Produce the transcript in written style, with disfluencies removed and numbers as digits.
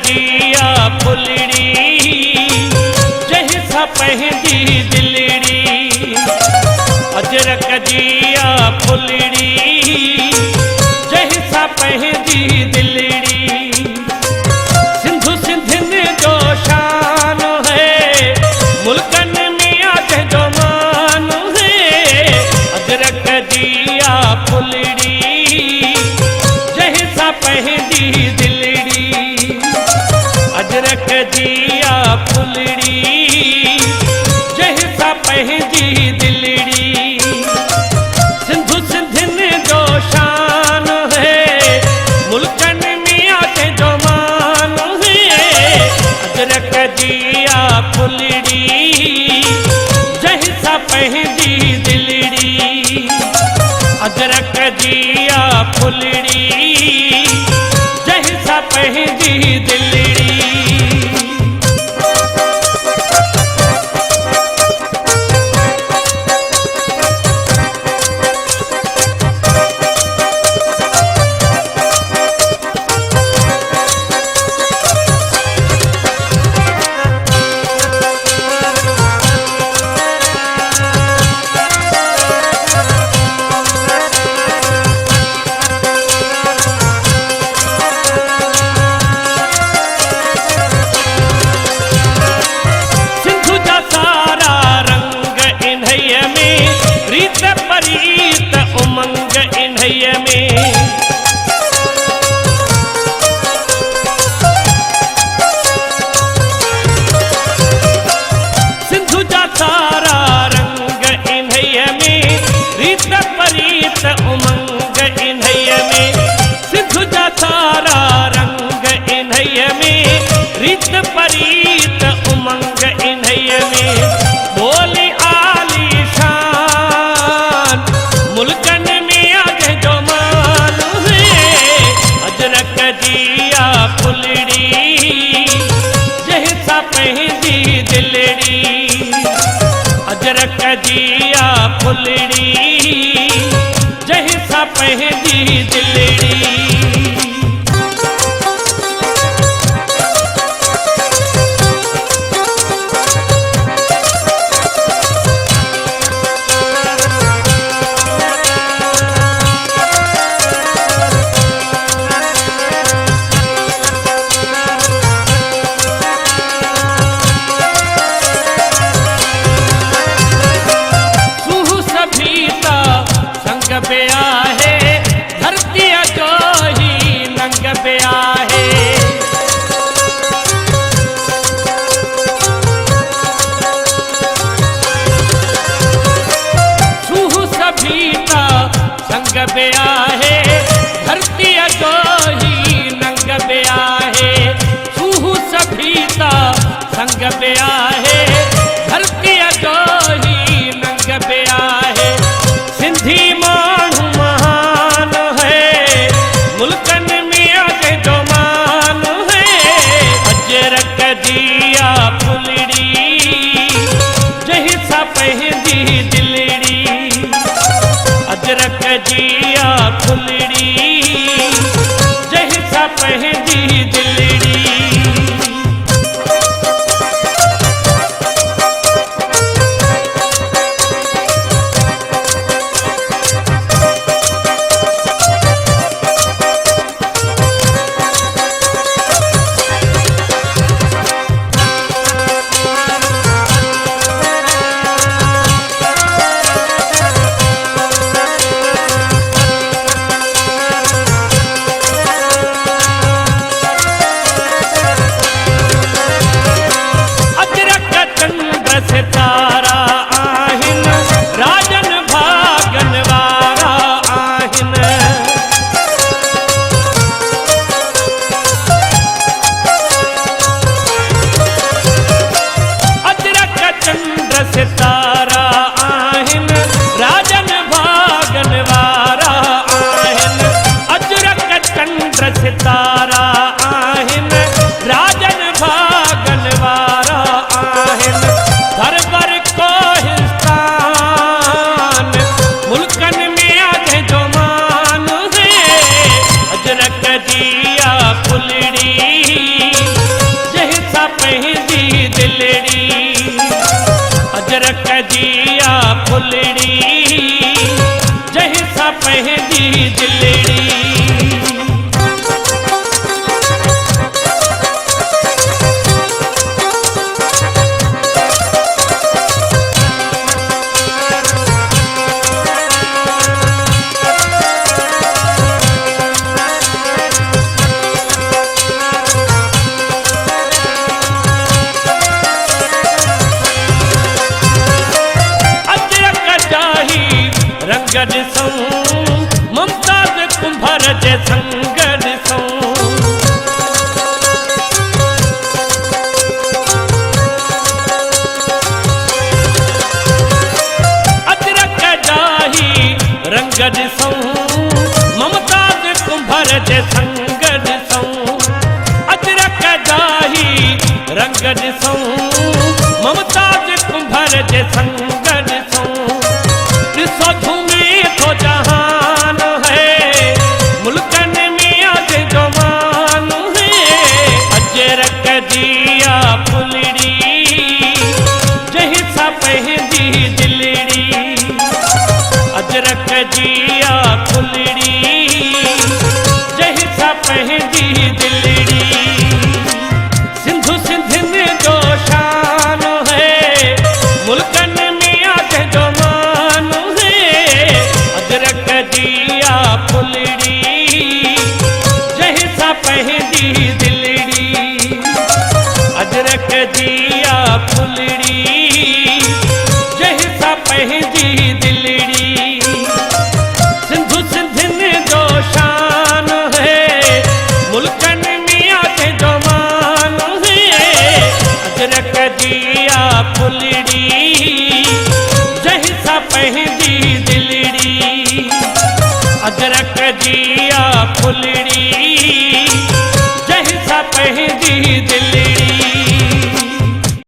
जिया फुलड़ी जैसा पहदी दिलड़ी, अजरक जिया फुलड़ी जैसा पहदी दिलड़ी। सिंधु सिंधिन जो शान है, मुल्कन में आज जो मान है। अजरक जिया फुलड़ी जैसा पहदी दिलड़ी, अजरक जिया फुलड़ी जैसा पहदी दिलड़ी। सिंधु सिंधिन जो शान है, मुल्कन में आके जो मान है। अजरक जिया फुलड़ी जैसा पहदी दिलड़ी, अजरक जिया फुलड़ी जैसा पहदी दिलड़ी। रीत परीत उमंग इन्हैया में, सिंधु जा सारा रंग इन्हैया में। रीत परीत उमंग इन्हैया में, सिंधु जा सारा रंग इन्हैया में। रीत परीत उमंग इन्हैया में, बोली मुल्कन में आगे जो मान है। अजरक जिया फुलड़ी जैसा पहदी दिलड़ी, अजरक जिया फुलड़ी जैसा पहदी दिलड़ी। संग पे आहे धरती जो ही नंग पे आहे। सूह सभीता संग पे आहे धरती जो ही नंग पे आहे। सूह सभीता संग पे आहे धरती जो ही नंग पे आहे। सिंधी माण्हू महान है, मुल्कन में आके जो मान है। अजरक जिया फुलड़ी जैसा पहदी दिलड़ी, अजरक जिया फुलड़ी जैसा पहदी दिलड़ी। सितारा आहिन राजन भागन वारा आहिन। अजरक चंद्र सितारा आहिन राजन भागन वारा आहिन। अजरक चंद्र सितारा आहिन राजन भागन वारा आहिन। घर पर को हिंदुस्तान मुल्कन में आगे जो मान है। अजरक जिया फुलड़ी सा पंहिंजी दिलड़ी अजरक जी आ फुलड़ी जंहिं सा पंहिंजी दिलड़ी रंग ॾिसूं मुमताज़ कुंभर जे संग ॾिसूं अजरक जाही रंग ॾिसूं मुमताज़ कुंभर जे संग ॾिसूं अजरक जाही रंग ॾिसूं मुमताज़ कुंभर जे संग ॾिसूं ॾिसो झूमे थो जहान है मुल्कन में आज जवान है अजरक जी आ फुलड़ी जंहिं सा पंहिंजी दिलड़ी अजरक जी आ फुलड़ी जंहिं सा पंहिंजी दिलड़ी सिंधु सिंधिन जो शान है मुल्कन में आज जवान अजरक जी आ फुलड़ी जंहिं सा पंहिंजी दिलड़ी अजरक जी आ फुलड़ी जंहिं सा पंहिंजी दिलड़ी सिंधु सिंधिन जो शान है मुल्कन में आज जवान है अजरक जी आ फुलड़ी जंहिं सा पंहिंजी दिलड़ी अजरक जी आ फुलड़ी जंहिं सा पंहिंजी